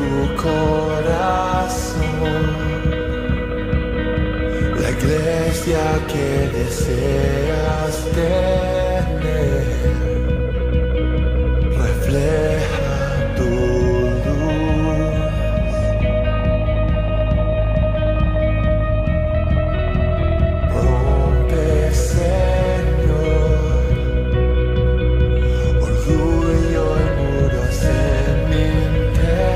tu corazón, la iglesia que deseas tener, refleja tu luz. Rompe, Señor, orgullo y muros en mi interior.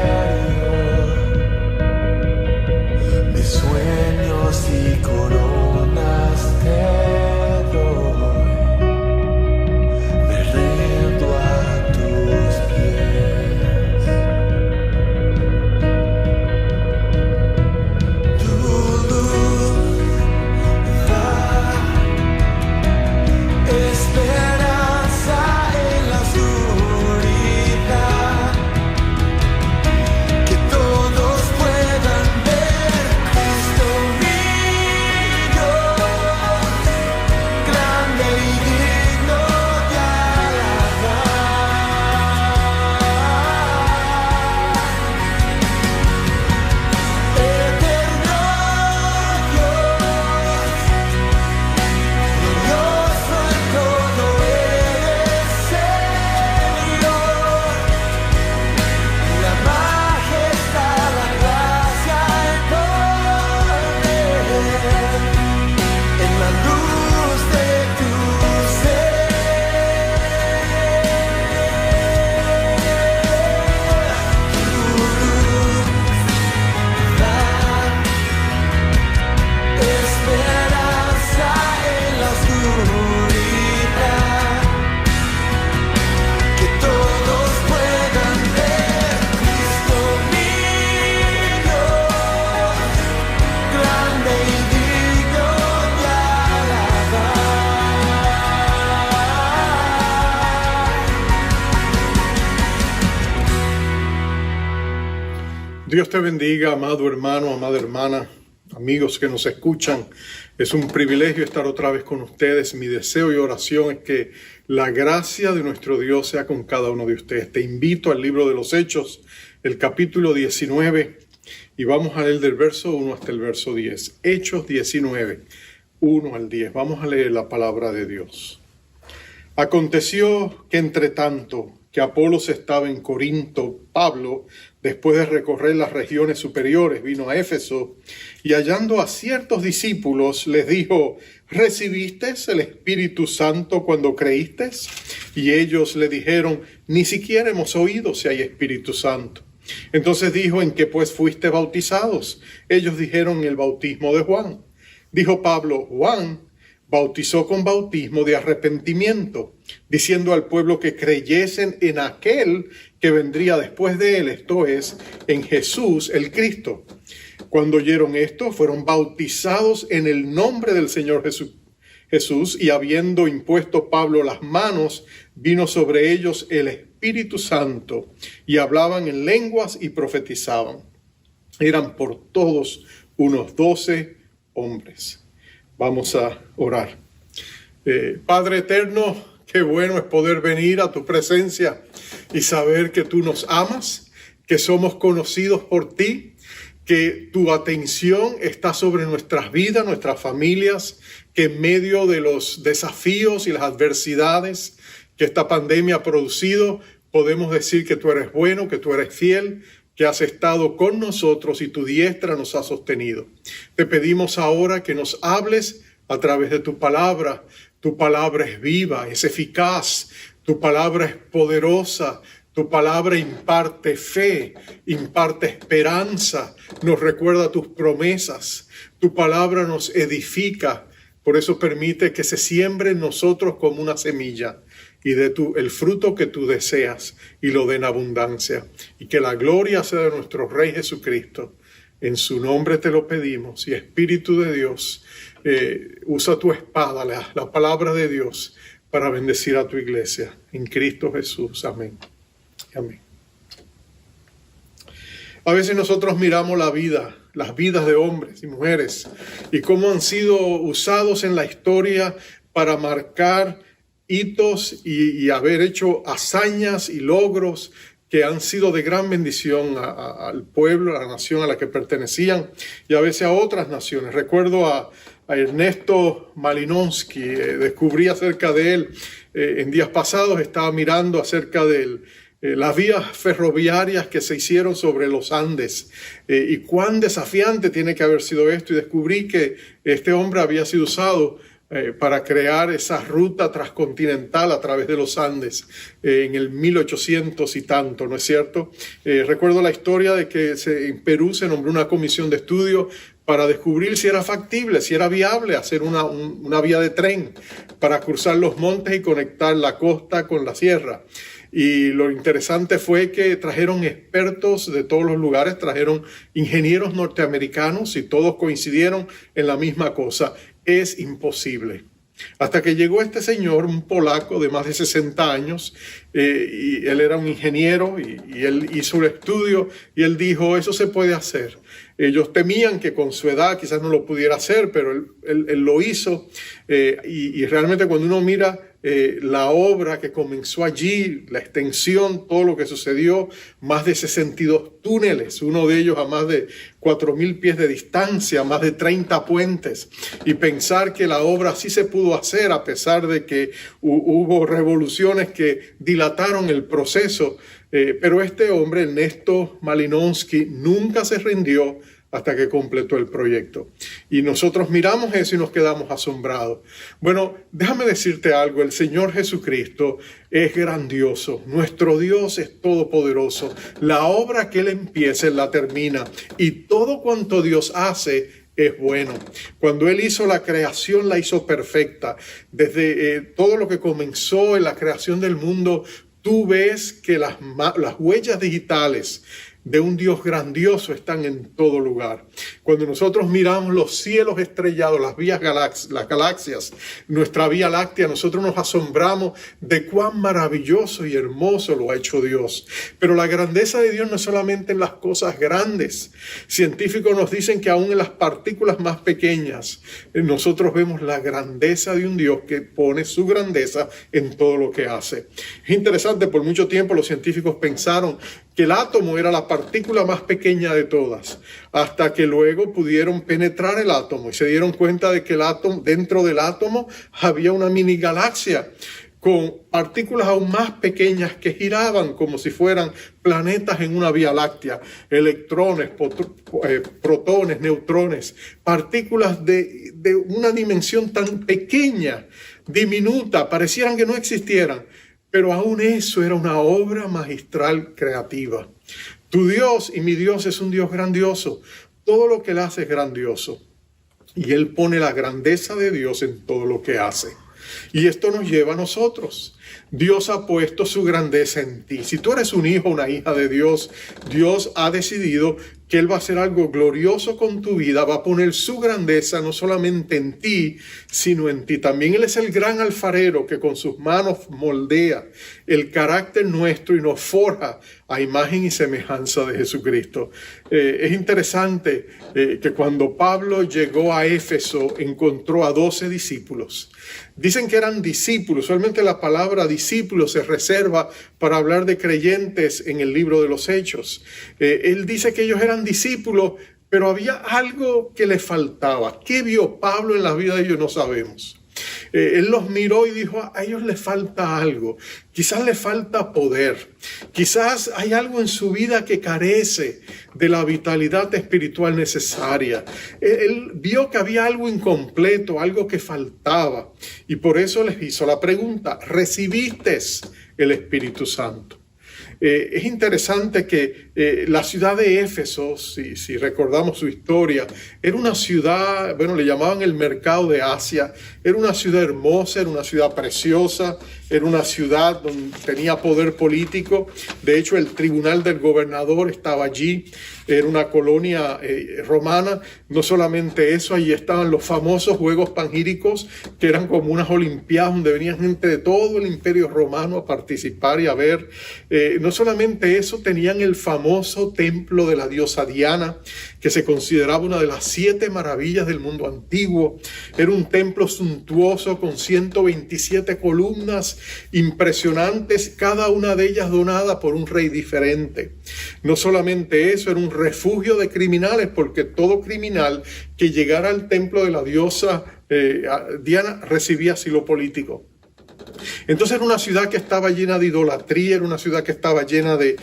Mis sueños y coronas te doy, me rindo a tus pies. Tu luz da esperanza en la oscuridad, que todos puedan ver Cristo mío, grande y digno de alabar. Eterno Dios, glorioso en todo eres, Señor. La majestad, la gracia, el poder, en la luz de tu ser. Tu luz da esperanza en la oscuridad, que todos puedan ver Cristo mío, grande y digno de alabar. Dios te bendiga, amado hermano, amada hermana, amigos que nos escuchan. Es un privilegio estar otra vez con ustedes. Mi deseo y oración es que la gracia de nuestro Dios sea con cada uno de ustedes. Te invito al libro de los Hechos, el capítulo 19, y vamos a leer del verso 1 hasta el verso 10. Hechos 19, 1 al 10. Vamos a leer la palabra de Dios. Aconteció que entre tanto que Apolos estaba en Corinto, Pablo, después de recorrer las regiones superiores, vino a Éfeso y hallando a ciertos discípulos les dijo: ¿recibisteis el Espíritu Santo cuando creísteis? Y ellos le dijeron: ni siquiera hemos oído si hay Espíritu Santo. Entonces dijo: ¿en qué pues fuiste bautizados? Ellos dijeron: en el bautismo de Juan. Dijo Pablo: Juan bautizó con bautismo de arrepentimiento, diciendo al pueblo que creyesen en aquel que vendría después de él, esto es, en Jesús el Cristo. Cuando oyeron esto, fueron bautizados en el nombre del Señor Jesús, y habiendo impuesto Pablo las manos, vino sobre ellos el Espíritu Santo, y hablaban en lenguas y profetizaban. Eran por todos unos 12 hombres. Vamos a orar. Padre eterno, qué bueno es poder venir a tu presencia y saber que tú nos amas, que somos conocidos por ti, que tu atención está sobre nuestras vidas, nuestras familias, que en medio de los desafíos y las adversidades que esta pandemia ha producido, podemos decir que tú eres bueno, que tú eres fiel, que has estado con nosotros y tu diestra nos ha sostenido. Te pedimos ahora que nos hables a través de tu palabra. Tu palabra es viva, es eficaz, tu palabra es poderosa, tu palabra imparte fe, imparte esperanza, nos recuerda tus promesas, tu palabra nos edifica. Por eso permite que se siembre en nosotros como una semilla y dé el fruto que tú deseas y lo dé en abundancia. Y que la gloria sea de nuestro Rey Jesucristo. En su nombre te lo pedimos. Y Espíritu de Dios, usa tu espada, la palabra de Dios, para bendecir a tu iglesia. En Cristo Jesús. Amén. Amén. A veces nosotros miramos la vida, las vidas de hombres y mujeres, y cómo han sido usados en la historia para marcar hitos y haber hecho hazañas y logros que han sido de gran bendición al pueblo, a la nación a la que pertenecían y a veces a otras naciones. Recuerdo a Ernesto Malinowski, descubrí acerca de él en días pasados, estaba mirando acerca de las vías ferroviarias que se hicieron sobre los Andes y cuán desafiante tiene que haber sido esto, y descubrí que este hombre había sido usado para crear esa ruta transcontinental a través de los Andes en el 1800 y tanto, ¿no es cierto? Recuerdo la historia de que en Perú se nombró una comisión de estudio para descubrir si era factible, si era viable hacer una vía de tren para cruzar los montes y conectar la costa con la sierra. Y lo interesante fue que trajeron expertos de todos los lugares, trajeron ingenieros norteamericanos y todos coincidieron en la misma cosa: es imposible. Hasta que llegó este señor, un polaco de más de 60 años, y él era un ingeniero y él hizo un estudio y él dijo, eso se puede hacer. Ellos temían que con su edad quizás no lo pudiera hacer, pero él lo hizo, y realmente cuando uno mira la obra que comenzó allí, la extensión, todo lo que sucedió, más de 62 túneles, uno de ellos a más de 4.000 pies de distancia, más de 30 puentes, y pensar que la obra sí se pudo hacer a pesar de que hubo revoluciones que dilataron el proceso. Pero este hombre, Ernesto Malinowski, nunca se rindió hasta que completó el proyecto. Y nosotros miramos eso y nos quedamos asombrados. Bueno, déjame decirte algo, el Señor Jesucristo es grandioso, nuestro Dios es todopoderoso, la obra que Él empieza, Él la termina, y todo cuanto Dios hace es bueno. Cuando Él hizo la creación, la hizo perfecta. Desde todo lo que comenzó en la creación del mundo, tú ves que las huellas digitales de un Dios grandioso están en todo lugar. Cuando nosotros miramos los cielos estrellados, las galaxias, nuestra Vía Láctea, nosotros nos asombramos de cuán maravilloso y hermoso lo ha hecho Dios. Pero la grandeza de Dios no es solamente en las cosas grandes. Científicos nos dicen que aún en las partículas más pequeñas, nosotros vemos la grandeza de un Dios que pone su grandeza en todo lo que hace. Es interesante, por mucho tiempo los científicos pensaron que el átomo era la partícula más pequeña de todas, hasta que luego pudieron penetrar el átomo y se dieron cuenta de que dentro del átomo había una mini galaxia con partículas aún más pequeñas que giraban como si fueran planetas en una Vía Láctea, electrones, protones, neutrones, partículas de una dimensión tan pequeña, diminuta, parecieran que no existieran. Pero aún eso era una obra magistral creativa. Tu Dios y mi Dios es un Dios grandioso. Todo lo que Él hace es grandioso. Y Él pone la grandeza de Dios en todo lo que hace. Y esto nos lleva a nosotros. Dios ha puesto su grandeza en ti. Si tú eres un hijo o una hija de Dios, Dios ha decidido que Él va a hacer algo glorioso con tu vida, va a poner su grandeza no solamente en ti, sino en ti. También Él es el gran alfarero que con sus manos moldea el carácter nuestro y nos forja a imagen y semejanza de Jesucristo. Es interesante que cuando Pablo llegó a Éfeso encontró a 12 discípulos. Dicen que eran discípulos, solamente la palabra discípulo se reserva para hablar de creyentes en el libro de los Hechos. Él dice que ellos eran discípulos, pero había algo que les faltaba. ¿Qué vio Pablo en la vida de ellos? No sabemos. Él los miró y dijo, a ellos les falta algo, quizás les falta poder, quizás hay algo en su vida que carece de la vitalidad espiritual necesaria. Él vio que había algo incompleto, algo que faltaba, y por eso les hizo la pregunta, ¿recibiste el Espíritu Santo? Es interesante que la ciudad de Éfeso, si recordamos su historia, era una ciudad, bueno, le llamaban el mercado de Asia, era una ciudad hermosa, era una ciudad preciosa, era una ciudad donde tenía poder político. De hecho, el tribunal del gobernador estaba allí, era una colonia romana. No solamente eso, allí estaban los famosos Juegos Panhíricos, que eran como unas olimpiadas donde venían gente de todo el imperio romano a participar y a ver. No solamente eso, tenían el famoso templo de la diosa Diana, que se consideraba una de las 7 maravillas del mundo antiguo. Era un templo suntuoso con 127 columnas impresionantes, cada una de ellas donada por un rey diferente. No solamente eso, era un refugio de criminales, porque todo criminal que llegara al templo de la diosa Diana recibía asilo político. Entonces era una ciudad que estaba llena de idolatría, era una ciudad que estaba llena de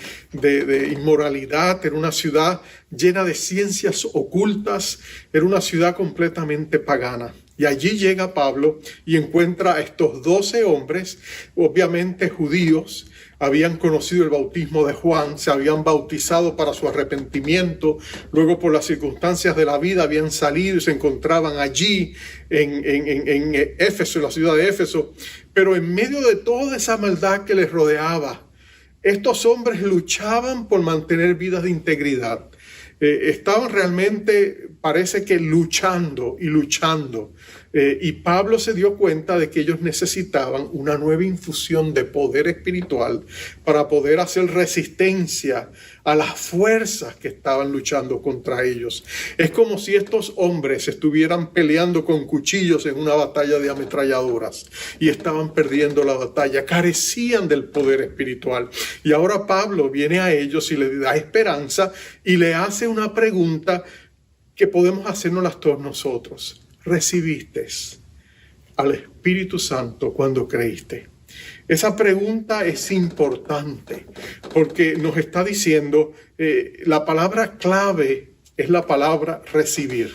inmoralidad, era una ciudad llena de ciencias ocultas, era una ciudad completamente pagana. Y allí llega Pablo y encuentra a estos 12 hombres, obviamente judíos. Habían conocido el bautismo de Juan, se habían bautizado para su arrepentimiento, luego por las circunstancias de la vida habían salido y se encontraban allí en Éfeso, en la ciudad de Éfeso. Pero en medio de toda esa maldad que les rodeaba, estos hombres luchaban por mantener vidas de integridad. Estaban realmente, parece que luchando y luchando. Y Pablo se dio cuenta de que ellos necesitaban una nueva infusión de poder espiritual para poder hacer resistencia a las fuerzas que estaban luchando contra ellos. Es como si estos hombres estuvieran peleando con cuchillos en una batalla de ametralladoras y estaban perdiendo la batalla, carecían del poder espiritual. Y ahora Pablo viene a ellos y les da esperanza y le hace una pregunta que podemos hacernos todos nosotros. ¿Recibiste al Espíritu Santo cuando creíste? Esa pregunta es importante porque nos está diciendo, la palabra clave es la palabra recibir.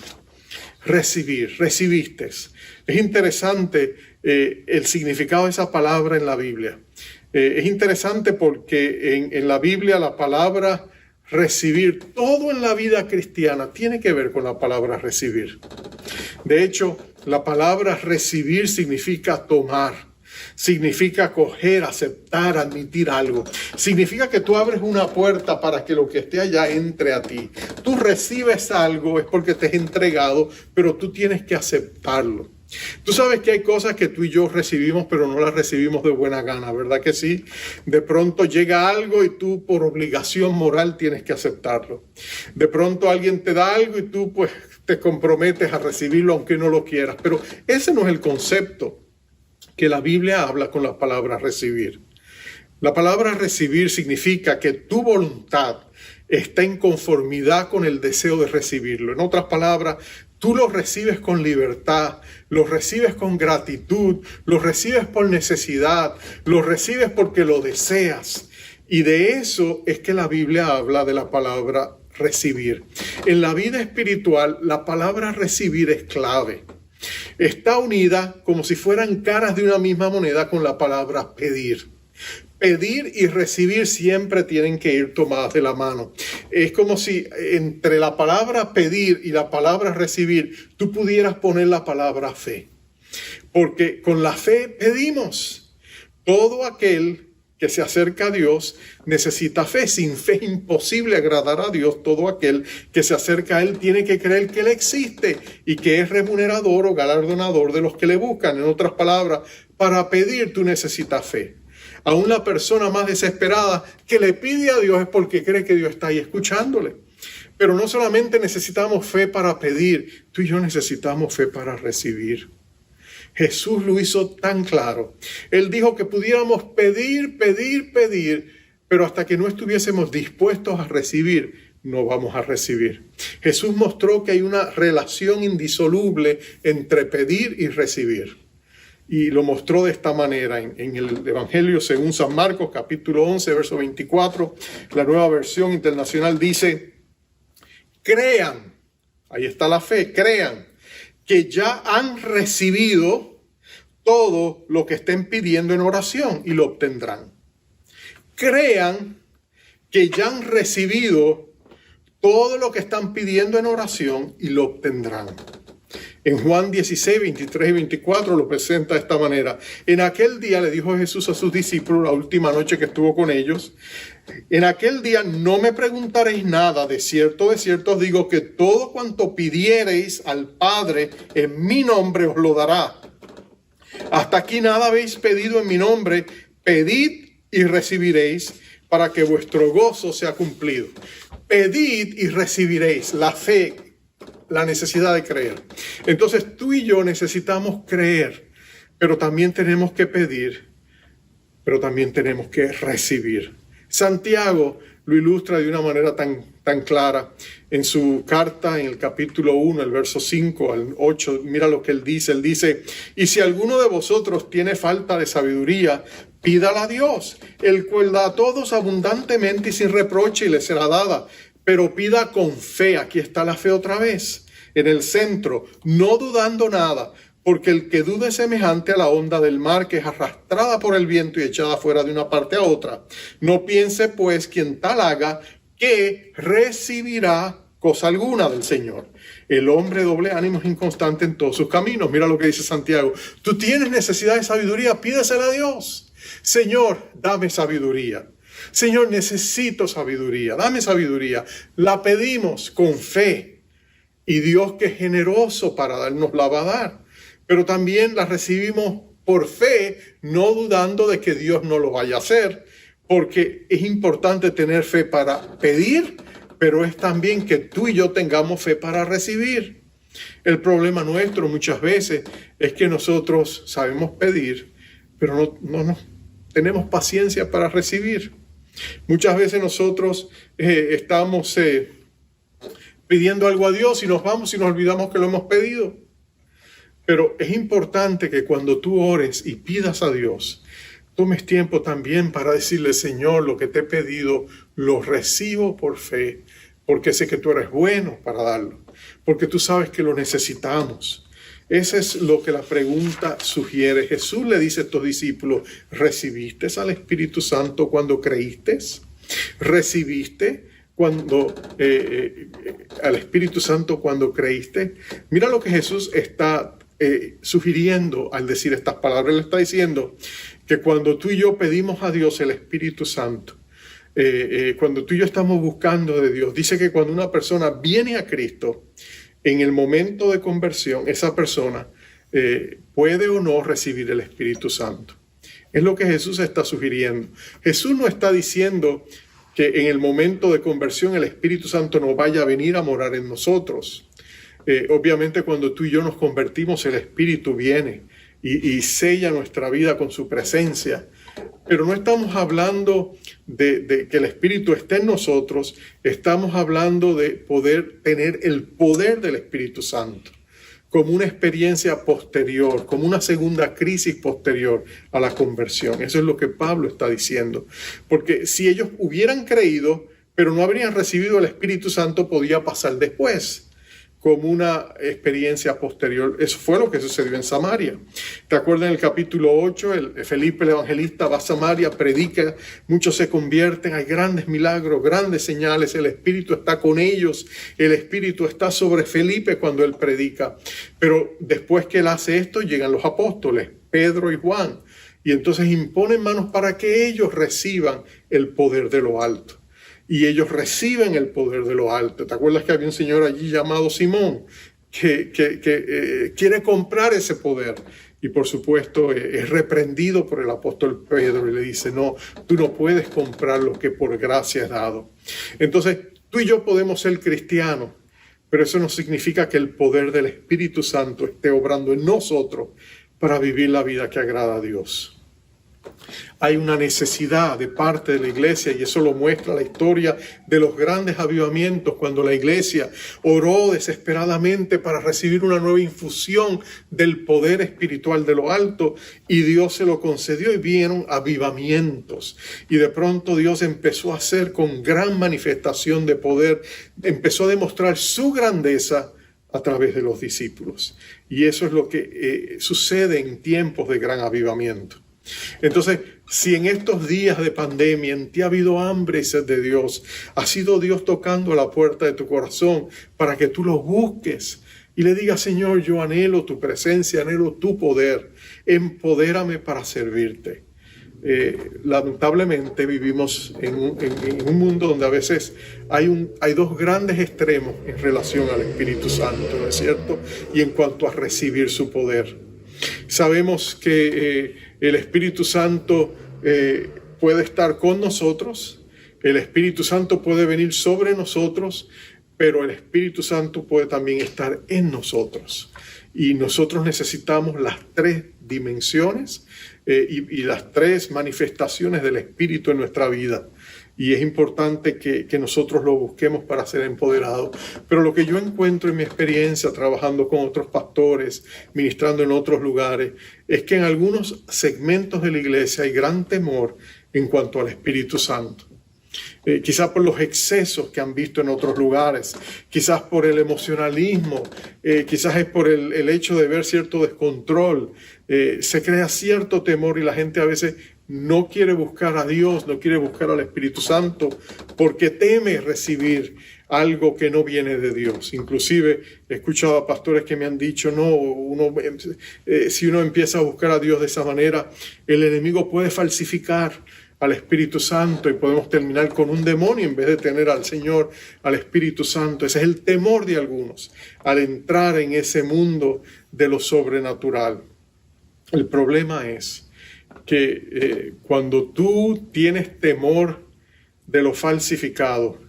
Recibir, recibiste. Es interesante el significado de esa palabra en la Biblia. Es interesante porque en la Biblia la palabra recibir, todo en la vida cristiana tiene que ver con la palabra recibir. De hecho, la palabra recibir significa tomar, significa coger, aceptar, admitir algo. Significa que tú abres una puerta para que lo que esté allá entre a ti. Tú recibes algo, es porque te es entregado, pero tú tienes que aceptarlo. Tú sabes que hay cosas que tú y yo recibimos, pero no las recibimos de buena gana, ¿verdad que sí? De pronto llega algo y tú por obligación moral tienes que aceptarlo. De pronto alguien te da algo y tú pues te comprometes a recibirlo aunque no lo quieras. Pero ese no es el concepto que la Biblia habla con la palabra recibir. La palabra recibir significa que tu voluntad está en conformidad con el deseo de recibirlo. En otras palabras, tú lo recibes con libertad, lo recibes con gratitud, lo recibes por necesidad, lo recibes porque lo deseas. Y de eso es que la Biblia habla de la palabra recibir. En la vida espiritual, la palabra recibir es clave. Está unida como si fueran caras de una misma moneda con la palabra pedir. Pedir y recibir siempre tienen que ir tomadas de la mano. Es como si entre la palabra pedir y la palabra recibir, tú pudieras poner la palabra fe. Porque con la fe pedimos. Todo aquel que se acerca a Dios necesita fe. Sin fe es imposible agradar a Dios. Todo aquel que se acerca a Él tiene que creer que Él existe y que es remunerador o galardonador de los que le buscan. En otras palabras, para pedir tú necesitas fe. Aún la persona más desesperada que le pide a Dios es porque cree que Dios está ahí escuchándole. Pero no solamente necesitamos fe para pedir, tú y yo necesitamos fe para recibir. Jesús lo hizo tan claro. Él dijo que pudiéramos pedir, pero hasta que no estuviésemos dispuestos a recibir, no vamos a recibir. Jesús mostró que hay una relación indisoluble entre pedir y recibir. Y lo mostró de esta manera en el Evangelio según San Marcos, capítulo 11, verso 24. La Nueva Versión Internacional dice, crean, ahí está la fe, crean que ya han recibido todo lo que estén pidiendo en oración y lo obtendrán. Crean que ya han recibido todo lo que están pidiendo en oración y lo obtendrán. En Juan 16, 23 y 24 lo presenta de esta manera. En aquel día le dijo Jesús a sus discípulos, la última noche que estuvo con ellos, en aquel día no me preguntaréis nada, de cierto os digo que todo cuanto pidiereis al Padre en mi nombre os lo dará. Hasta aquí nada habéis pedido en mi nombre, pedid y recibiréis, para que vuestro gozo sea cumplido. Pedid y recibiréis. La fe, la necesidad de creer. Entonces tú y yo necesitamos creer, pero también tenemos que pedir, pero también tenemos que recibir. Santiago lo ilustra de una manera tan clara en su carta, en el capítulo 1, el verso 5 al 8. Mira lo que él dice, y si alguno de vosotros tiene falta de sabiduría, pídala a Dios, el cual da a todos abundantemente y sin reproche, y le será dada. Pero pida con fe. Aquí está la fe otra vez, en el centro, no dudando nada, porque el que duda es semejante a la onda del mar, que es arrastrada por el viento y echada fuera de una parte a otra. No piense pues quien tal haga que recibirá cosa alguna del Señor. El hombre doble ánimo es inconstante en todos sus caminos. Mira lo que dice Santiago. Tú tienes necesidad de sabiduría, pídesela a Dios. Señor, dame sabiduría. Señor, necesito sabiduría, dame sabiduría. La pedimos con fe, y Dios, que es generoso para darnos, la va a dar. Pero también la recibimos por fe, no dudando de que Dios no lo vaya a hacer, porque es importante tener fe para pedir, pero es también que tú y yo tengamos fe para recibir. El problema nuestro muchas veces es que nosotros sabemos pedir, pero no tenemos paciencia para recibir. Muchas veces nosotros estamos pidiendo algo a Dios y nos vamos y nos olvidamos que lo hemos pedido. Pero es importante que cuando tú ores y pidas a Dios, tomes tiempo también para decirle: Señor, lo que te he pedido lo recibo por fe, porque sé que tú eres bueno para darlo, porque tú sabes que lo necesitamos. Eso es lo que la pregunta sugiere. Jesús le dice a estos discípulos: ¿recibiste al Espíritu Santo cuando creíste? ¿Recibiste al Espíritu Santo cuando creíste? Mira lo que Jesús está sugiriendo al decir estas palabras. Él está diciendo que cuando tú y yo pedimos a Dios el Espíritu Santo, cuando tú y yo estamos buscando de Dios, dice que cuando una persona viene a Cristo, en el momento de conversión, esa persona puede o no recibir el Espíritu Santo. Es lo que Jesús está sugiriendo. Jesús no está diciendo que en el momento de conversión el Espíritu Santo no vaya a venir a morar en nosotros. Obviamente cuando tú y yo nos convertimos, el Espíritu viene y sella nuestra vida con su presencia. Pero no estamos hablando de que el Espíritu esté en nosotros, estamos hablando de poder tener el poder del Espíritu Santo como una experiencia posterior, como una segunda crisis posterior a la conversión. Eso es lo que Pablo está diciendo. Porque si ellos hubieran creído, pero no habrían recibido el Espíritu Santo, podía pasar después, como una experiencia posterior. Eso fue lo que sucedió en Samaria. ¿Te acuerdas en el capítulo 8? Felipe el evangelista va a Samaria, predica, muchos se convierten, hay grandes milagros, grandes señales, el Espíritu está con ellos, el Espíritu está sobre Felipe cuando él predica. Pero después que él hace esto, llegan los apóstoles, Pedro y Juan, y entonces imponen manos para que ellos reciban el poder de lo alto. Y ellos reciben el poder de lo alto. ¿Te acuerdas que había un señor allí llamado Simón que quiere comprar ese poder? Y por supuesto es reprendido por el apóstol Pedro y le dice: no, tú no puedes comprar lo que por gracia es dado. Entonces tú y yo podemos ser cristianos, pero eso no significa que el poder del Espíritu Santo esté obrando en nosotros para vivir la vida que agrada a Dios. Hay una necesidad de parte de la iglesia, y eso lo muestra la historia de los grandes avivamientos, cuando la iglesia oró desesperadamente para recibir una nueva infusión del poder espiritual de lo alto, y Dios se lo concedió y vieron avivamientos. Y de pronto Dios empezó a hacer con gran manifestación de poder, empezó a demostrar su grandeza a través de los discípulos. Y eso es lo que sucede en tiempos de gran avivamiento. Entonces, si en estos días de pandemia en ti ha habido hambre y sed de Dios, ha sido Dios tocando a la puerta de tu corazón para que tú lo busques y le digas: Señor, yo anhelo tu presencia, anhelo tu poder, empodérame para servirte. Lamentablemente vivimos en un mundo donde a veces hay dos grandes extremos en relación al Espíritu Santo, ¿no es cierto? Y en cuanto a recibir su poder. Sabemos que el Espíritu Santo puede estar con nosotros, El Espíritu Santo puede venir sobre nosotros, pero el Espíritu Santo puede también estar en nosotros. Y nosotros necesitamos las tres dimensiones y las tres manifestaciones del Espíritu en nuestra vida. Y es importante que nosotros lo busquemos para ser empoderados. Pero lo que yo encuentro en mi experiencia trabajando con otros pastores, ministrando en otros lugares, es que en algunos segmentos de la iglesia hay gran temor en cuanto al Espíritu Santo. Quizás por los excesos que han visto en otros lugares, quizás por el emocionalismo, quizás es por el hecho de ver cierto descontrol. Se crea cierto temor y la gente a veces no quiere buscar a Dios, no quiere buscar al Espíritu Santo porque teme recibir algo que no viene de Dios. Inclusive he escuchado a pastores que me han dicho, si uno empieza a buscar a Dios de esa manera, el enemigo puede falsificar al Espíritu Santo y podemos terminar con un demonio en vez de tener al Señor, al Espíritu Santo. Ese es el temor de algunos al entrar en ese mundo de lo sobrenatural. El problema es que cuando tú tienes temor de lo falsificado,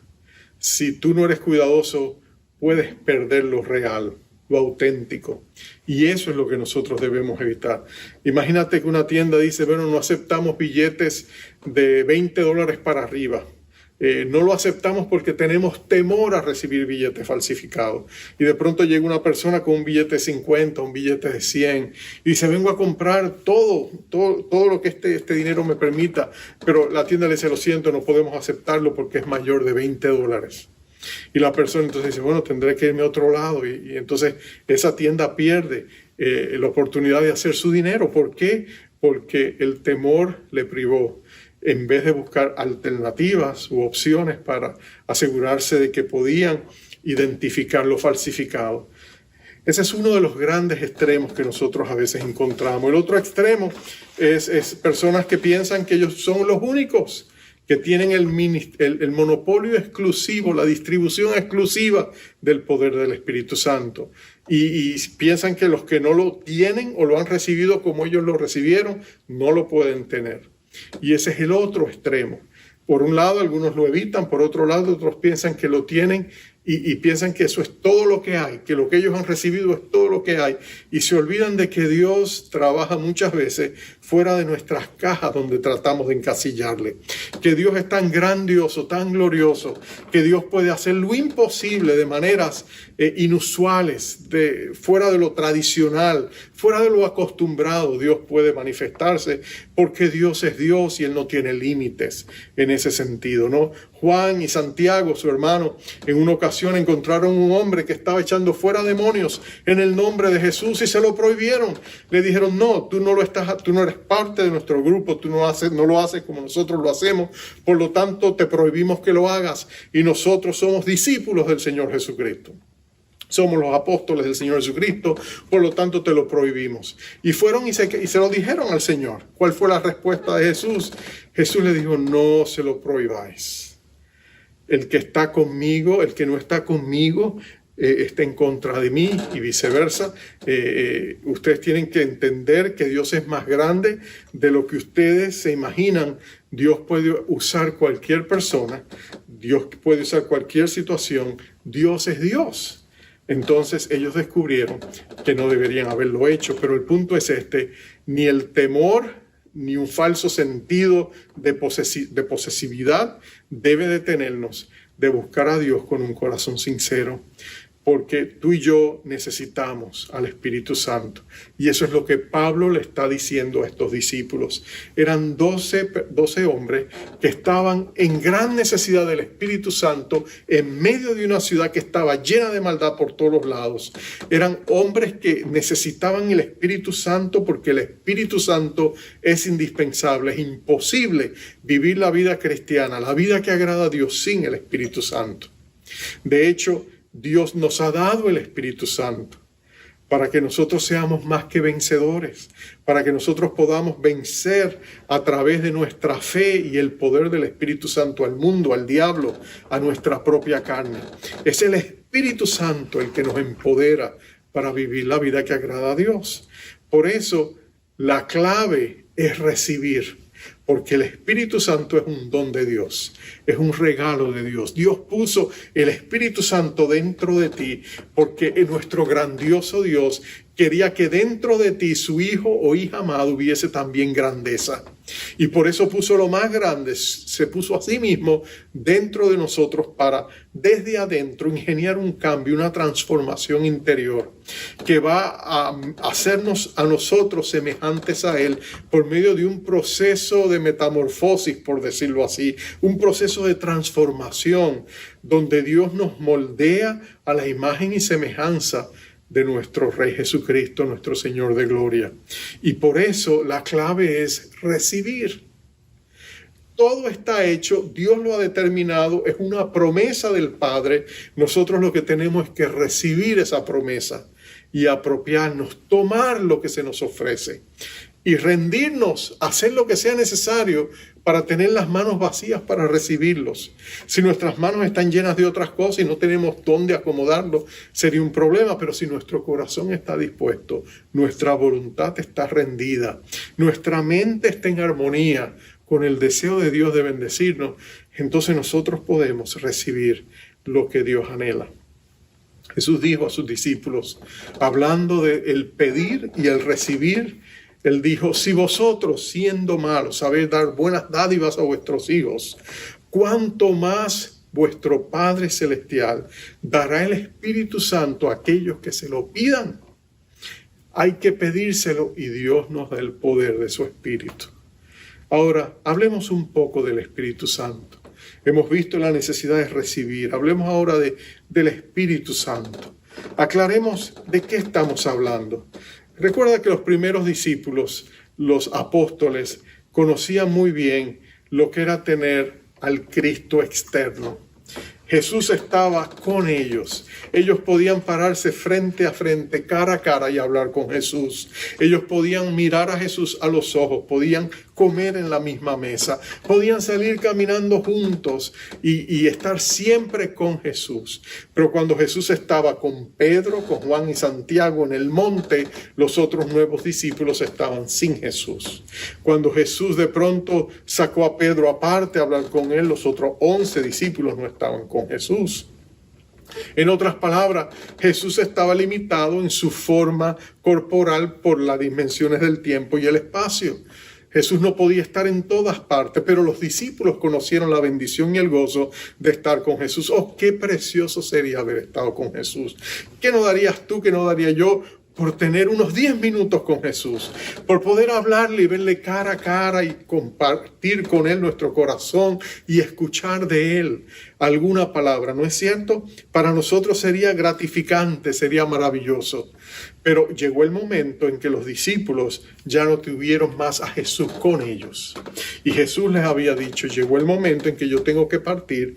si tú no eres cuidadoso, puedes perder lo real, lo auténtico. Y eso es lo que nosotros debemos evitar. Imagínate que una tienda dice, bueno, no aceptamos billetes de $20 para arriba. No lo aceptamos porque tenemos temor a recibir billetes falsificados. Y de pronto llega una persona con un billete de 50, un billete de 100, y dice, vengo a comprar todo lo que este dinero me permita. Pero la tienda le dice, lo siento, no podemos aceptarlo porque es mayor de $20. Y la persona entonces dice, bueno, tendré que irme a otro lado. Y entonces esa tienda pierde la oportunidad de hacer su dinero. ¿Por qué? Porque el temor le privó. En vez de buscar alternativas u opciones para asegurarse de que podían identificar lo falsificado. Ese es uno de los grandes extremos que nosotros a veces encontramos. El otro extremo es personas que piensan que ellos son los únicos, que tienen el monopolio exclusivo, la distribución exclusiva del poder del Espíritu Santo. Y piensan que los que no lo tienen o lo han recibido como ellos lo recibieron, no lo pueden tener. Y ese es el otro extremo. Por un lado, algunos lo evitan, por otro lado, otros piensan que lo tienen y piensan que eso es todo lo que hay, que lo que ellos han recibido es todo lo que hay. Y se olvidan de que Dios trabaja muchas veces fuera de nuestras cajas donde tratamos de encasillarle. Que Dios es tan grandioso, tan glorioso, que Dios puede hacer lo imposible de maneras inusuales, fuera de lo tradicional, fuera de lo acostumbrado. Dios puede manifestarse porque Dios es Dios y Él no tiene límites en ese sentido, ¿no? Juan y Santiago, su hermano, en una ocasión encontraron un hombre que estaba echando fuera demonios en el nombre de Jesús y se lo prohibieron. Le dijeron, no, tú no eres parte de nuestro grupo, tú no lo haces como nosotros lo hacemos, por lo tanto te prohibimos que lo hagas y nosotros somos discípulos del Señor Jesucristo. Somos los apóstoles del Señor Jesucristo, por lo tanto te lo prohibimos. Y fueron y se lo dijeron al Señor. ¿Cuál fue la respuesta de Jesús? Jesús le dijo, no se lo prohibáis. El que está conmigo, el que no está conmigo, está en contra de mí y viceversa. Ustedes tienen que entender que Dios es más grande de lo que ustedes se imaginan. Dios puede usar cualquier persona, Dios puede usar cualquier situación. Dios es Dios. Entonces ellos descubrieron que no deberían haberlo hecho, pero el punto es ni el temor ni un falso sentido de posesividad debe detenernos de buscar a Dios con un corazón sincero, porque tú y yo necesitamos al Espíritu Santo. Y eso es lo que Pablo le está diciendo a estos discípulos. Eran 12 hombres que estaban en gran necesidad del Espíritu Santo en medio de una ciudad que estaba llena de maldad por todos los lados. Eran hombres que necesitaban el Espíritu Santo porque el Espíritu Santo es indispensable. Es imposible vivir la vida cristiana, la vida que agrada a Dios sin el Espíritu Santo. De hecho, Dios nos ha dado el Espíritu Santo para que nosotros seamos más que vencedores, para que nosotros podamos vencer a través de nuestra fe y el poder del Espíritu Santo al mundo, al diablo, a nuestra propia carne. Es el Espíritu Santo el que nos empodera para vivir la vida que agrada a Dios. Por eso, la clave es recibir. porque el Espíritu Santo es un don de Dios, es un regalo de Dios. Dios puso el Espíritu Santo dentro de ti porque nuestro grandioso Dios quería que dentro de ti su hijo o hija amado hubiese también grandeza. Y por eso puso lo más grande, se puso a sí mismo dentro de nosotros para desde adentro ingeniar un cambio, una transformación interior que va a hacernos a nosotros semejantes a Él por medio de un proceso de metamorfosis, por decirlo así, un proceso de transformación donde Dios nos moldea a la imagen y semejanza de nuestro Rey Jesucristo, nuestro Señor de gloria. Y por eso la clave es recibir. Todo está hecho, Dios lo ha determinado, es una promesa del Padre. Nosotros lo que tenemos es que recibir esa promesa y apropiarnos, tomar lo que se nos ofrece y rendirnos, hacer lo que sea necesario para tener las manos vacías para recibirlos. Si nuestras manos están llenas de otras cosas y no tenemos dónde acomodarlo, sería un problema, pero si nuestro corazón está dispuesto, nuestra voluntad está rendida, nuestra mente está en armonía con el deseo de Dios de bendecirnos, entonces nosotros podemos recibir lo que Dios anhela. Jesús dijo a sus discípulos, hablando del pedir y el recibir, Él dijo, si vosotros, siendo malos, sabéis dar buenas dádivas a vuestros hijos, cuánto más vuestro Padre Celestial dará el Espíritu Santo a aquellos que se lo pidan. Hay que pedírselo y Dios nos da el poder de su Espíritu. Ahora, hablemos un poco del Espíritu Santo. Hemos visto la necesidad de recibir. Hablemos ahora del Espíritu Santo. Aclaremos de qué estamos hablando. Recuerda que los primeros discípulos, los apóstoles, conocían muy bien lo que era tener al Cristo externo. Jesús estaba con ellos. Ellos podían pararse frente a frente, cara a cara y hablar con Jesús. Ellos podían mirar a Jesús a los ojos, podían comer en la misma mesa, podían salir caminando juntos y estar siempre con Jesús. Pero cuando Jesús estaba con Pedro, con Juan y Santiago en el monte, los otros nuevos discípulos estaban sin Jesús. Cuando Jesús de pronto sacó a Pedro aparte a hablar con él, los otros 11 discípulos no estaban con Jesús. En otras palabras, Jesús estaba limitado en su forma corporal por las dimensiones del tiempo y el espacio. Jesús no podía estar en todas partes, pero los discípulos conocieron la bendición y el gozo de estar con Jesús. Oh, qué precioso sería haber estado con Jesús. ¿Qué no darías tú, qué no daría yo por tener unos 10 minutos con Jesús? Por poder hablarle y verle cara a cara y compartir con Él nuestro corazón y escuchar de Él alguna palabra, ¿no es cierto? Para nosotros sería gratificante, sería maravilloso. Pero llegó el momento en que los discípulos ya no tuvieron más a Jesús con ellos. Y Jesús les había dicho, llegó el momento en que yo tengo que partir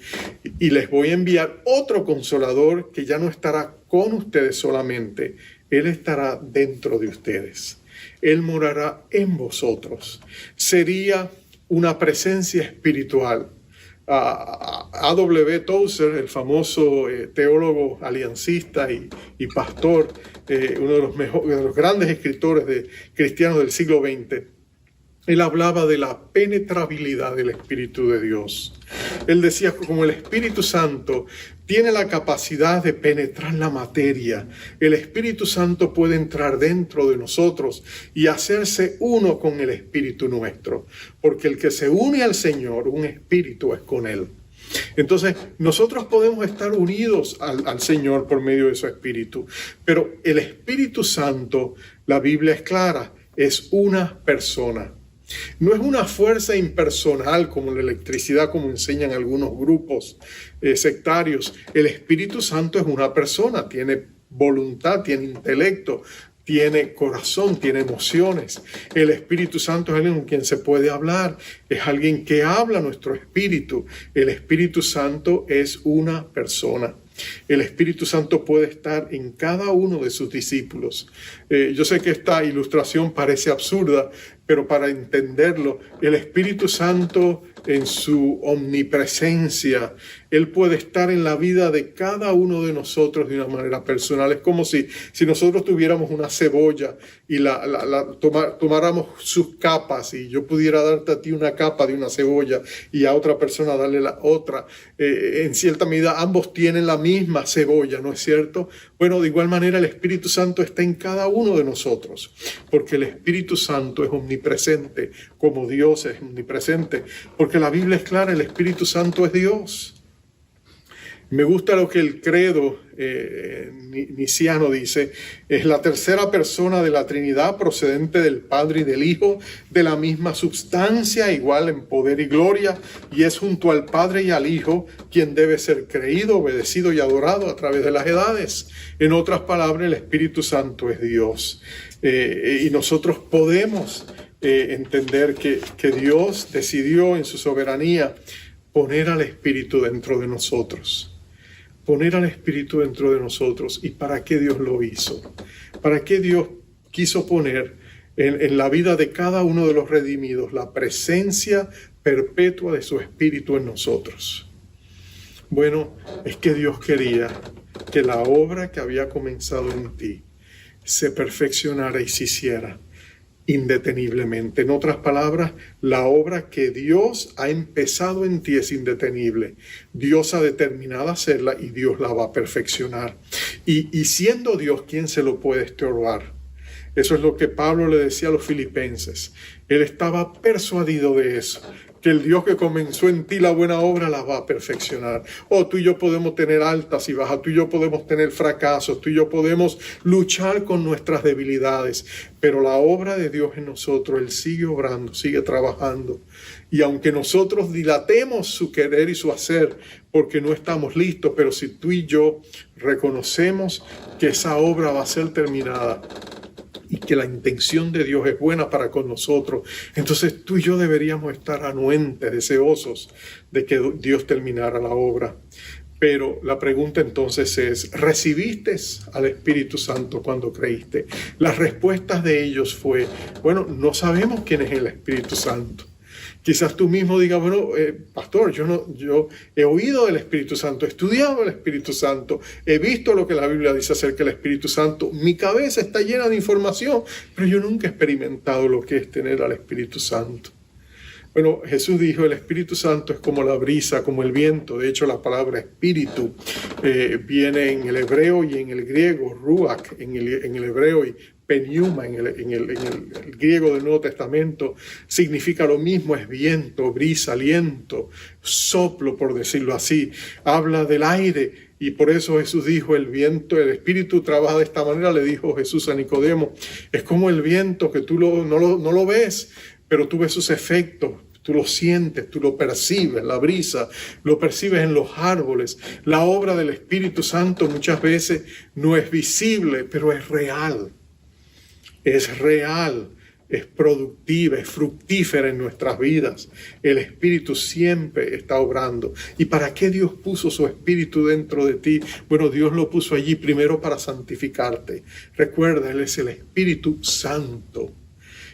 y les voy a enviar otro consolador que ya no estará con ustedes solamente. Él estará dentro de ustedes. Él morará en vosotros. Sería una presencia espiritual. A.W. Tozer, el famoso teólogo aliancista y pastor, uno de los grandes escritores cristianos del siglo XX, él hablaba de la penetrabilidad del Espíritu de Dios. Él decía que como el Espíritu Santo tiene la capacidad de penetrar la materia, el Espíritu Santo puede entrar dentro de nosotros y hacerse uno con el Espíritu nuestro. Porque el que se une al Señor, un espíritu es con Él. Entonces, nosotros podemos estar unidos al Señor por medio de su Espíritu. Pero el Espíritu Santo, la Biblia es clara, es una persona. No es una fuerza impersonal como la electricidad, como enseñan algunos grupos sectarios. El Espíritu Santo es una persona, tiene voluntad, tiene intelecto, tiene corazón, tiene emociones. El Espíritu Santo es alguien con quien se puede hablar, es alguien que habla nuestro espíritu. El Espíritu Santo es una persona. El Espíritu Santo puede estar en cada uno de sus discípulos. Yo sé que esta ilustración parece absurda, pero para entenderlo, el Espíritu Santo en su omnipresencia, Él puede estar en la vida de cada uno de nosotros de una manera personal. Es como si nosotros tuviéramos una cebolla y tomáramos sus capas, y yo pudiera darte a ti una capa de una cebolla y a otra persona darle la otra. En cierta medida ambos tienen la misma cebolla, ¿no es cierto? Bueno, de igual manera el Espíritu Santo está en cada uno de nosotros, porque el Espíritu Santo es omnipresente, como Dios es omnipresente, porque la Biblia es clara, el Espíritu Santo es Dios. Me gusta lo que el credo niciano dice: es la tercera persona de la Trinidad, procedente del Padre y del Hijo, de la misma substancia, igual en poder y gloria, y es junto al Padre y al Hijo quien debe ser creído, obedecido y adorado a través de las edades. En otras palabras, el Espíritu Santo es Dios. Y nosotros podemos entender que Dios decidió en su soberanía poner al Espíritu dentro de nosotros. Poner al Espíritu dentro de nosotros. ¿Y para qué Dios lo hizo? ¿Para qué Dios quiso poner en la vida de cada uno de los redimidos la presencia perpetua de su Espíritu en nosotros? Bueno, es que Dios quería que la obra que había comenzado en ti se perfeccionara y se hiciera indeteniblemente. En otras palabras, la obra que Dios ha empezado en ti es indetenible. Dios ha determinado hacerla y Dios la va a perfeccionar. Y siendo Dios, ¿quién se lo puede estorbar? Eso es lo que Pablo le decía a los filipenses. Él estaba persuadido de eso, que el Dios que comenzó en ti la buena obra la va a perfeccionar. Tú y yo podemos tener altas y bajas, tú y yo podemos tener fracasos, tú y yo podemos luchar con nuestras debilidades, pero la obra de Dios en nosotros, Él sigue obrando, sigue trabajando. Y aunque nosotros dilatemos su querer y su hacer porque no estamos listos, pero si tú y yo reconocemos que esa obra va a ser terminada, y que la intención de Dios es buena para con nosotros, entonces tú y yo deberíamos estar anuentes, deseosos de que Dios terminara la obra. Pero la pregunta entonces es: ¿recibiste al Espíritu Santo cuando creíste? Las respuestas de ellos fue: bueno, no sabemos quién es el Espíritu Santo. Quizás tú mismo digas: bueno, pastor, yo he oído del Espíritu Santo, he estudiado el Espíritu Santo, he visto lo que la Biblia dice acerca del Espíritu Santo, mi cabeza está llena de información, pero yo nunca he experimentado lo que es tener al Espíritu Santo. Bueno, Jesús dijo: el Espíritu Santo es como la brisa, como el viento. De hecho, la palabra espíritu viene en el hebreo y en el griego, ruach en el hebreo, y pneuma en el griego del Nuevo Testamento, significa lo mismo, es viento, brisa, aliento, soplo, por decirlo así. Habla del aire, y por eso Jesús dijo: el viento, el Espíritu trabaja de esta manera. Le dijo Jesús a Nicodemo: es como el viento que tú no lo ves, pero tú ves sus efectos. Tú lo sientes, tú lo percibes, la brisa, lo percibes en los árboles. La obra del Espíritu Santo muchas veces no es visible, pero es real. Es real, es productiva, es fructífera en nuestras vidas. El Espíritu siempre está obrando. ¿Y para qué Dios puso su Espíritu dentro de ti? Bueno, Dios lo puso allí primero para santificarte. Recuerda, Él es el Espíritu Santo.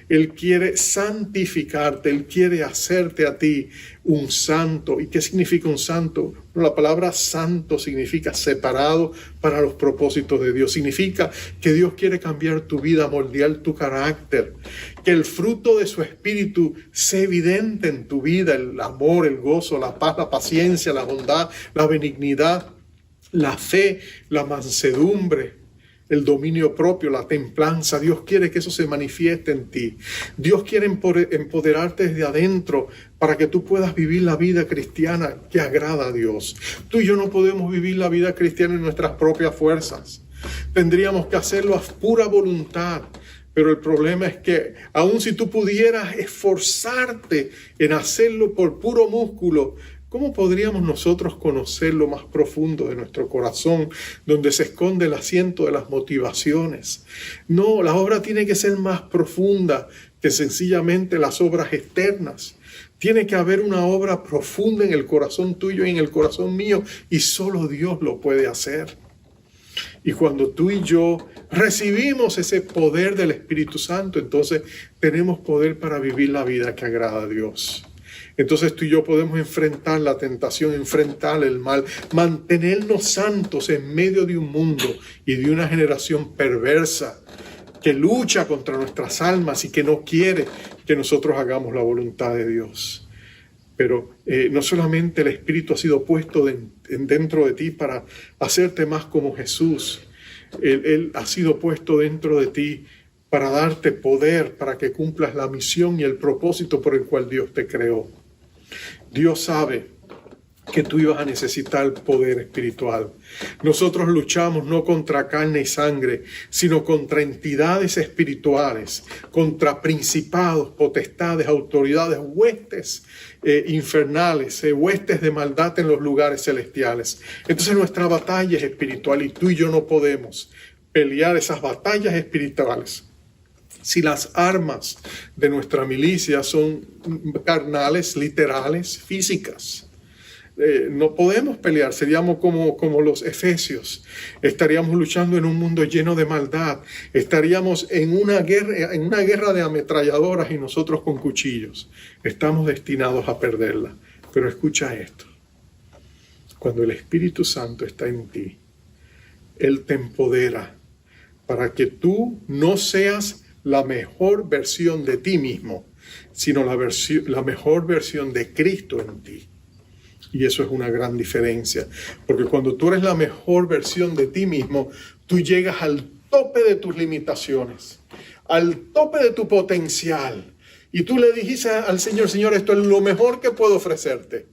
Él quiere santificarte, Él quiere hacerte a ti un santo. ¿Y qué significa un santo? Bueno, la palabra santo significa separado para los propósitos de Dios. Significa que Dios quiere cambiar tu vida, moldear tu carácter. Que el fruto de su Espíritu sea evidente en tu vida: el amor, el gozo, la paz, la paciencia, la bondad, la benignidad, la fe, la mansedumbre, el dominio propio, la templanza. Dios quiere que eso se manifieste en ti. Dios quiere empoderarte desde adentro para que tú puedas vivir la vida cristiana que agrada a Dios. Tú y yo no podemos vivir la vida cristiana en nuestras propias fuerzas. Tendríamos que hacerlo a pura voluntad. Pero el problema es que aun si tú pudieras esforzarte en hacerlo por puro músculo, ¿cómo podríamos nosotros conocer lo más profundo de nuestro corazón, donde se esconde el asiento de las motivaciones? No, la obra tiene que ser más profunda que sencillamente las obras externas. Tiene que haber una obra profunda en el corazón tuyo y en el corazón mío, y solo Dios lo puede hacer. Y cuando tú y yo recibimos ese poder del Espíritu Santo, entonces tenemos poder para vivir la vida que agrada a Dios. Entonces tú y yo podemos enfrentar la tentación, enfrentar el mal, mantenernos santos en medio de un mundo y de una generación perversa que lucha contra nuestras almas y que no quiere que nosotros hagamos la voluntad de Dios. Pero no solamente el Espíritu ha sido puesto dentro de ti para hacerte más como Jesús. Él ha sido puesto dentro de ti para darte poder, para que cumplas la misión y el propósito por el cual Dios te creó. Dios sabe que tú ibas a necesitar poder espiritual. Nosotros luchamos no contra carne y sangre, sino contra entidades espirituales, contra principados, potestades, autoridades, huestes infernales, huestes de maldad en los lugares celestiales. Entonces nuestra batalla es espiritual y tú y yo no podemos pelear esas batallas espirituales si las armas de nuestra milicia son carnales, literales, físicas. No podemos pelear, seríamos como los efesios. Estaríamos luchando en un mundo lleno de maldad. Estaríamos en una guerra de ametralladoras y nosotros con cuchillos. Estamos destinados a perderla. Pero escucha esto. Cuando el Espíritu Santo está en ti, Él te empodera para que tú no seas la mejor versión de ti mismo, sino la mejor versión de Cristo en ti. Y eso es una gran diferencia, porque cuando tú eres la mejor versión de ti mismo, tú llegas al tope de tus limitaciones, al tope de tu potencial. Y tú le dijiste al Señor, Señor, esto es lo mejor que puedo ofrecerte.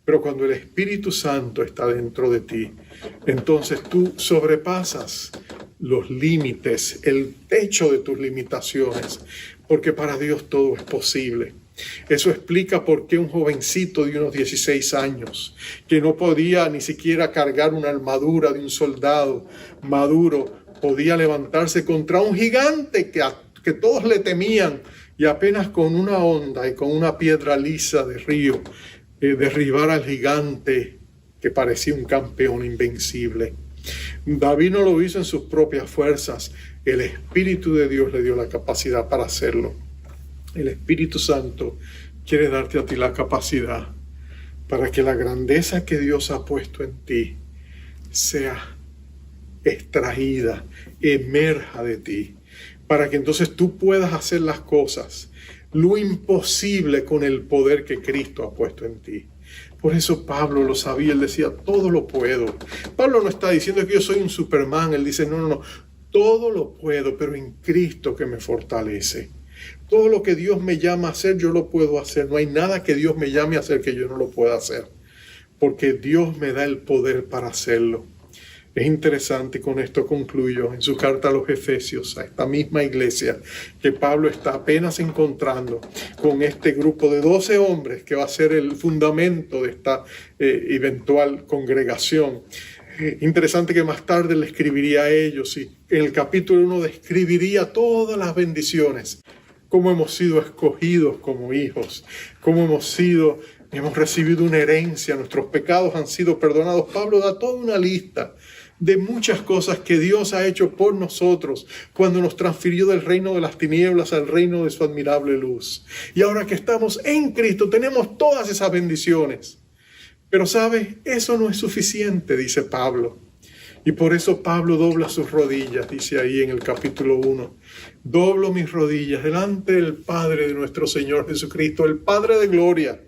Pero cuando el Espíritu Santo está dentro de ti, entonces tú sobrepasas los límites, el techo de tus limitaciones, porque para Dios todo es posible. Eso explica por qué un jovencito de unos 16 años, que no podía ni siquiera cargar una armadura de un soldado maduro, podía levantarse contra un gigante que todos le temían, y apenas con una honda y con una piedra lisa de río, derribar al gigante que parecía un campeón invencible. David no lo hizo en sus propias fuerzas. El Espíritu de Dios le dio la capacidad para hacerlo. El Espíritu Santo quiere darte a ti la capacidad para que la grandeza que Dios ha puesto en ti sea extraída, emerja de ti, para que entonces tú puedas hacer las cosas, lo imposible con el poder que Cristo ha puesto en ti. Por eso Pablo lo sabía, él decía, todo lo puedo. Pablo no está diciendo que yo soy un Superman, él dice, no, todo lo puedo, pero en Cristo que me fortalece. Todo lo que Dios me llama a hacer, yo lo puedo hacer. No hay nada que Dios me llame a hacer que yo no lo pueda hacer, porque Dios me da el poder para hacerlo. Es interesante, y con esto concluyo, en su carta a los Efesios, a esta misma iglesia que Pablo está apenas encontrando con este grupo de 12 hombres que va a ser el fundamento de esta eventual congregación. Interesante que más tarde le escribiría a ellos y en el capítulo 1 describiría todas las bendiciones, cómo hemos sido escogidos como hijos, cómo hemos recibido una herencia, nuestros pecados han sido perdonados. Pablo da toda una lista de muchas cosas que Dios ha hecho por nosotros cuando nos transfirió del reino de las tinieblas al reino de su admirable luz. Y ahora que estamos en Cristo, tenemos todas esas bendiciones. Pero ¿sabes? Eso no es suficiente, dice Pablo. Y por eso Pablo dobla sus rodillas, dice ahí en el capítulo 1. Doblo mis rodillas delante del Padre de nuestro Señor Jesucristo, el Padre de gloria.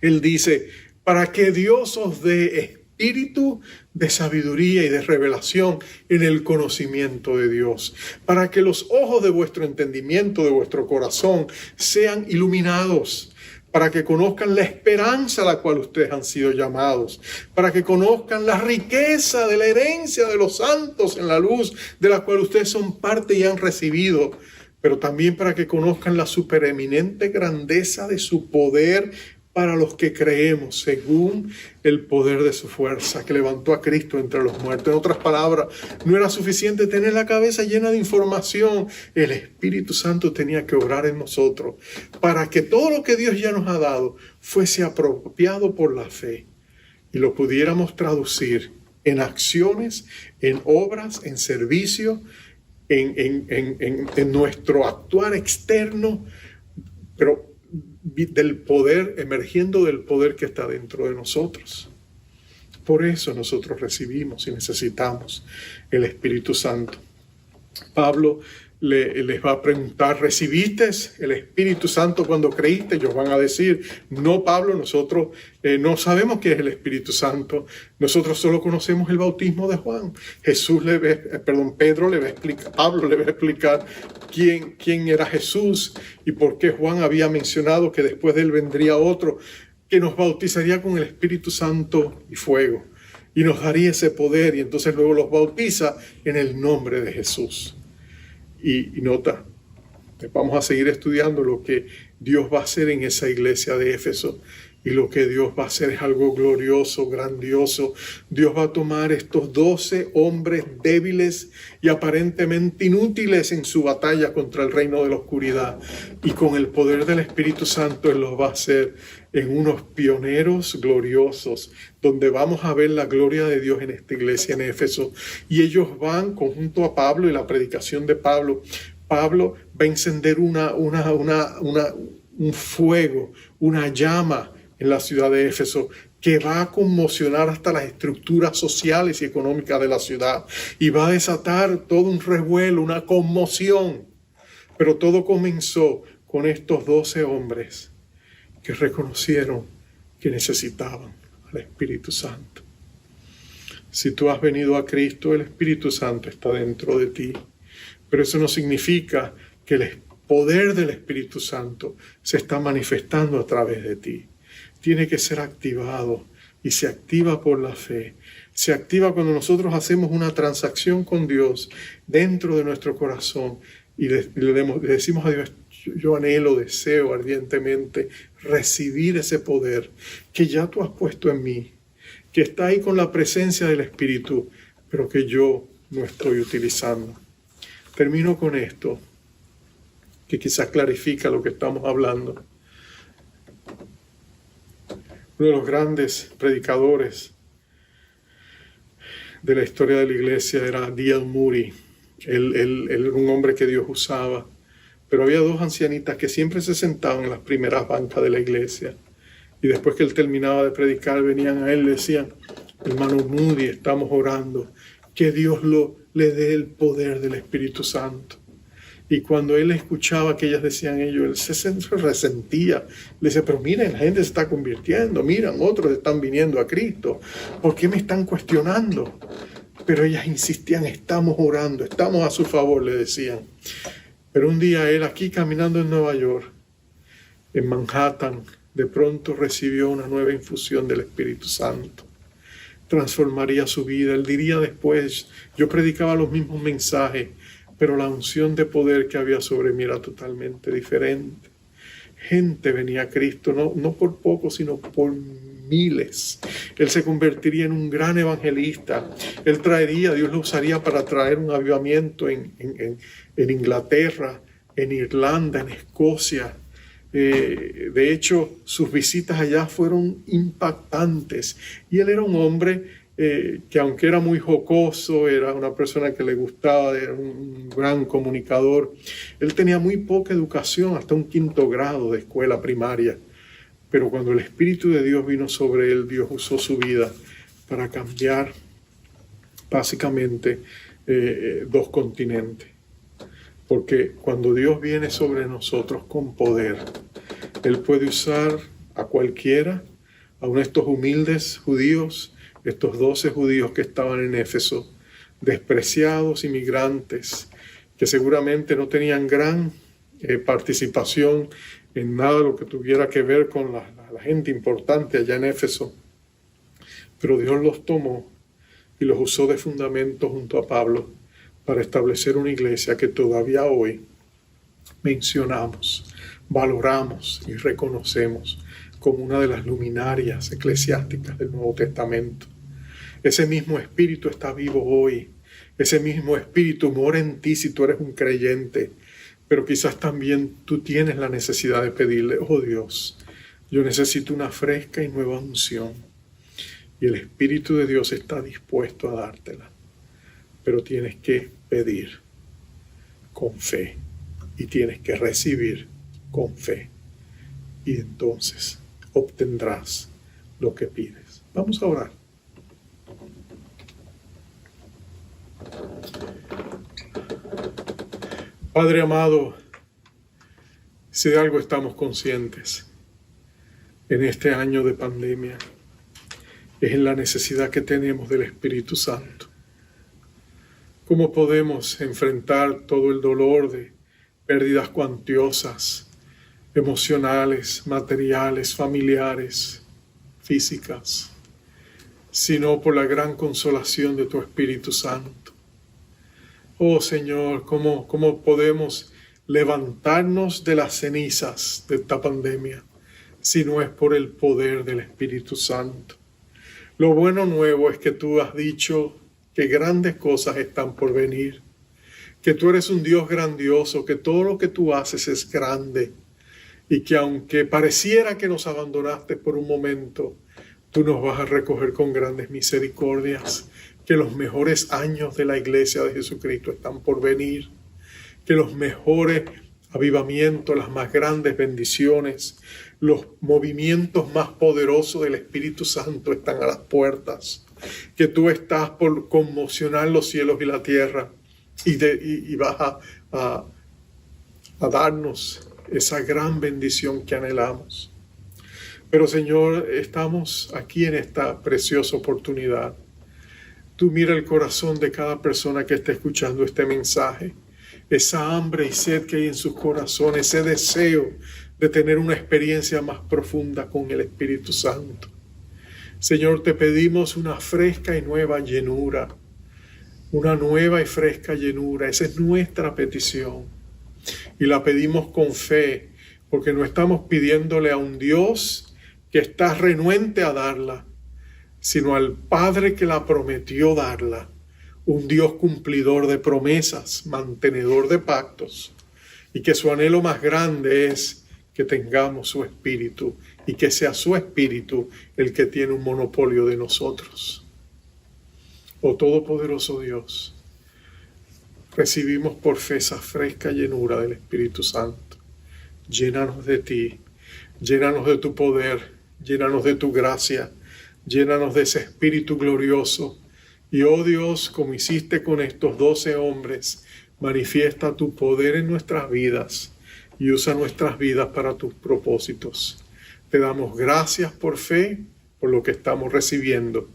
Él dice, para que Dios os dé espíritu de sabiduría y de revelación en el conocimiento de Dios, para que los ojos de vuestro entendimiento, de vuestro corazón, sean iluminados, para que conozcan la esperanza a la cual ustedes han sido llamados, para que conozcan la riqueza de la herencia de los santos en la luz de la cual ustedes son parte y han recibido, pero también para que conozcan la supereminente grandeza de su poder para los que creemos, según el poder de su fuerza, que levantó a Cristo entre los muertos. En otras palabras, no era suficiente tener la cabeza llena de información. El Espíritu Santo tenía que obrar en nosotros para que todo lo que Dios ya nos ha dado fuese apropiado por la fe y lo pudiéramos traducir en acciones, en obras, en servicio, en nuestro actuar externo, pero del poder, emergiendo del poder que está dentro de nosotros. Por eso nosotros recibimos y necesitamos el Espíritu Santo. Pablo les va a preguntar, ¿recibiste el Espíritu Santo cuando creíste? Ellos van a decir, no, Pablo, nosotros no sabemos qué es el Espíritu Santo. Nosotros solo conocemos el bautismo de Juan. Pedro le va a explicar, Pablo le va a explicar quién era Jesús y por qué Juan había mencionado que después de él vendría otro que nos bautizaría con el Espíritu Santo y fuego y nos daría ese poder, y entonces luego los bautiza en el nombre de Jesús. Y nota, vamos a seguir estudiando lo que Dios va a hacer en esa iglesia de Éfeso. Y lo que Dios va a hacer es algo glorioso, grandioso. Dios va a tomar estos 12 hombres débiles y aparentemente inútiles en su batalla contra el reino de la oscuridad. Y con el poder del Espíritu Santo Él los va a hacer en unos pioneros gloriosos, donde vamos a ver la gloria de Dios en esta iglesia en Éfeso. Y ellos van, conjunto a Pablo y la predicación de Pablo, Pablo va a encender un fuego, una llama en la ciudad de Éfeso, que va a conmocionar hasta las estructuras sociales y económicas de la ciudad, y va a desatar todo un revuelo, una conmoción. Pero todo comenzó con estos 12 hombres que reconocieron que necesitaban al Espíritu Santo. Si tú has venido a Cristo, el Espíritu Santo está dentro de ti, pero eso no significa que el poder del Espíritu Santo se está manifestando a través de ti. Tiene que ser activado, y se activa por la fe. Se activa cuando nosotros hacemos una transacción con Dios dentro de nuestro corazón y le decimos a Dios, yo anhelo, deseo ardientemente recibir ese poder que ya tú has puesto en mí, que está ahí con la presencia del Espíritu, pero que yo no estoy utilizando. Termino con esto, que quizás clarifica lo que estamos hablando. Uno de los grandes predicadores de la historia de la iglesia era D.L. Moody. Él era un hombre que Dios usaba. Pero había 2 ancianitas que siempre se sentaban en las primeras bancas de la iglesia. Y después que él terminaba de predicar, venían a él y le decían, hermano Moody, estamos orando, que Dios le dé el poder del Espíritu Santo. Y cuando él escuchaba que ellas decían ello, él se resentía. Le decía, pero miren, la gente se está convirtiendo, miren, otros están viniendo a Cristo. ¿Por qué me están cuestionando? Pero ellas insistían, estamos orando, estamos a su favor, le decían. Pero un día él aquí caminando en Nueva York, en Manhattan, de pronto recibió una nueva infusión del Espíritu Santo. Transformaría su vida. Él diría después, yo predicaba los mismos mensajes, pero la unción de poder que había sobre mí era totalmente diferente. Gente venía a Cristo, no por poco, sino por miles. Él se convertiría en un gran evangelista. Él Dios lo usaría para traer un avivamiento en Inglaterra, en Irlanda, en Escocia. De hecho, sus visitas allá fueron impactantes. Y él era un hombre que aunque era muy jocoso, era una persona que le gustaba, era un gran comunicador. Él tenía muy poca educación, hasta un 5º grado de escuela primaria. Pero cuando el Espíritu de Dios vino sobre él, Dios usó su vida para cambiar básicamente 2 continentes. Porque cuando Dios viene sobre nosotros con poder, Él puede usar a cualquiera, aun estos humildes judíos, estos 12 judíos que estaban en Éfeso, despreciados inmigrantes, que seguramente no tenían gran participación en nada de lo que tuviera que ver con la gente importante allá en Éfeso. Pero Dios los tomó y los usó de fundamento junto a Pablo para establecer una iglesia que todavía hoy mencionamos, valoramos y reconocemos como una de las luminarias eclesiásticas del Nuevo Testamento. Ese mismo Espíritu está vivo hoy. Ese mismo Espíritu mora en ti si tú eres un creyente. Pero quizás también tú tienes la necesidad de pedirle, oh Dios, yo necesito una fresca y nueva unción. Y el Espíritu de Dios está dispuesto a dártela. Pero tienes que pedir con fe y tienes que recibir con fe. y entonces obtendrás lo que pides. Vamos a orar. Padre amado, si de algo estamos conscientes en este año de pandemia, es en la necesidad que tenemos del Espíritu Santo. ¿Cómo podemos enfrentar todo el dolor de pérdidas cuantiosas, emocionales, materiales, familiares, físicas, sino por la gran consolación de tu Espíritu Santo? Oh Señor, ¿cómo podemos levantarnos de las cenizas de esta pandemia si no es por el poder del Espíritu Santo? Lo bueno nuevo es que tú has dicho que grandes cosas están por venir, que tú eres un Dios grandioso, que todo lo que tú haces es grande y que aunque pareciera que nos abandonaste por un momento, tú nos vas a recoger con grandes misericordias, que los mejores años de la Iglesia de Jesucristo están por venir, que los mejores avivamientos, las más grandes bendiciones, los movimientos más poderosos del Espíritu Santo están a las puertas, que tú estás por conmocionar los cielos y la tierra y vas a darnos esa gran bendición que anhelamos. Pero Señor, estamos aquí en esta preciosa oportunidad. Tú mira el corazón de cada persona que está escuchando este mensaje, esa hambre y sed que hay en sus corazones, ese deseo de tener una experiencia más profunda con el Espíritu Santo. Señor, te pedimos una fresca y nueva llenura, una nueva y fresca llenura. Esa es nuestra petición y la pedimos con fe, porque no estamos pidiéndole a un Dios que está renuente a darla, sino al Padre que la prometió darla, un Dios cumplidor de promesas, mantenedor de pactos, y que su anhelo más grande es que tengamos su Espíritu y que sea su Espíritu el que tiene un monopolio de nosotros. Oh Todopoderoso Dios, recibimos por fe esa fresca llenura del Espíritu Santo. Llénanos de ti, llénanos de tu poder, llénanos de tu gracia, llénanos de ese Espíritu glorioso. Y oh Dios, como hiciste con estos 12 hombres, manifiesta tu poder en nuestras vidas y usa nuestras vidas para tus propósitos. Te damos gracias por fe, por lo que estamos recibiendo.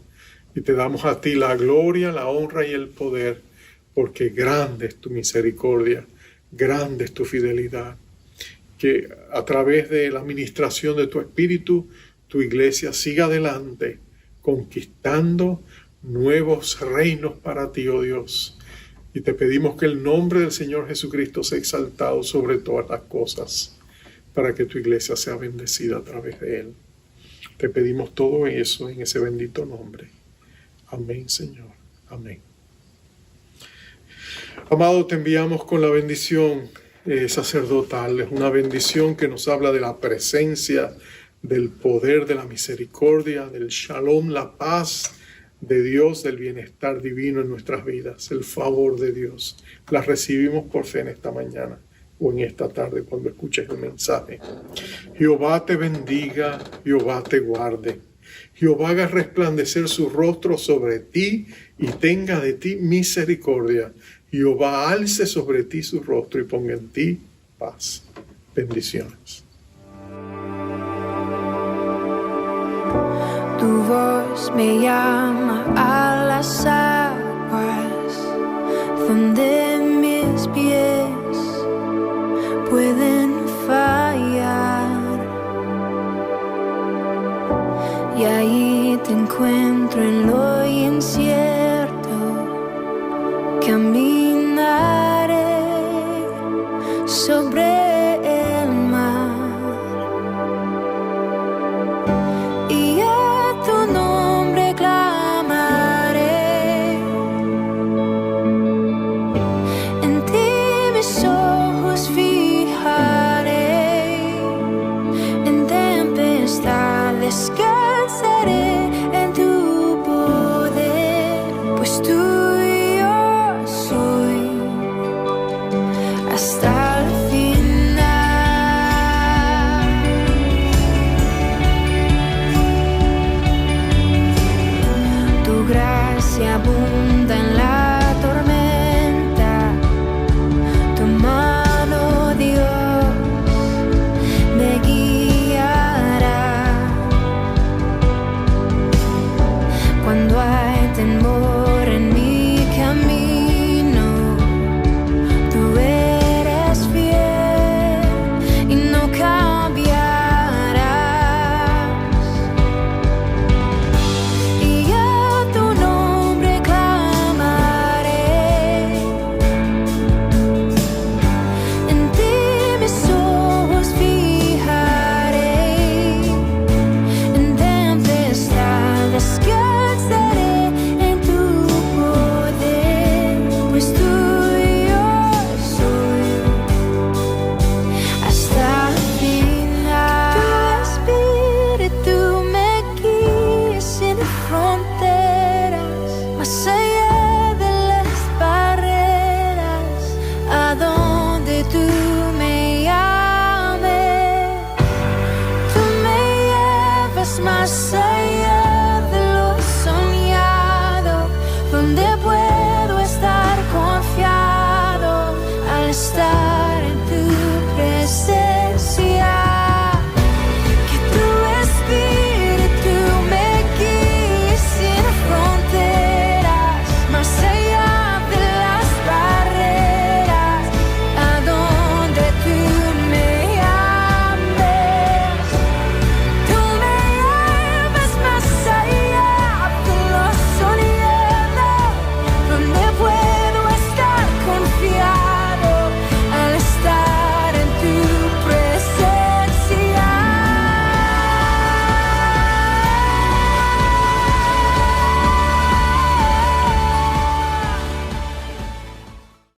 Y te damos a ti la gloria, la honra y el poder, porque grande es tu misericordia, grande es tu fidelidad. Que a través de la administración de tu Espíritu, tu iglesia siga adelante, conquistando nuevos reinos para ti, oh Dios. Y te pedimos que el nombre del Señor Jesucristo sea exaltado sobre todas las cosas, para que tu iglesia sea bendecida a través de Él. Te pedimos todo eso en ese bendito nombre. Amén, Señor. Amén. Amado, te enviamos con la bendición sacerdotal. Es una bendición que nos habla de la presencia, del poder, de la misericordia, del shalom, la paz de Dios, del bienestar divino en nuestras vidas, el favor de Dios. La recibimos por fe en esta mañana o en esta tarde cuando escuches el mensaje. Jehová te bendiga, Jehová te guarde. Jehová haga resplandecer su rostro sobre ti y tenga de ti misericordia. Jehová alce sobre ti su rostro y ponga en ti paz. Bendiciones. Tu voz me llama a las aguas, donde mis pies pueden fallar. Y ahí te encuentro en lo incierto, caminaré sobre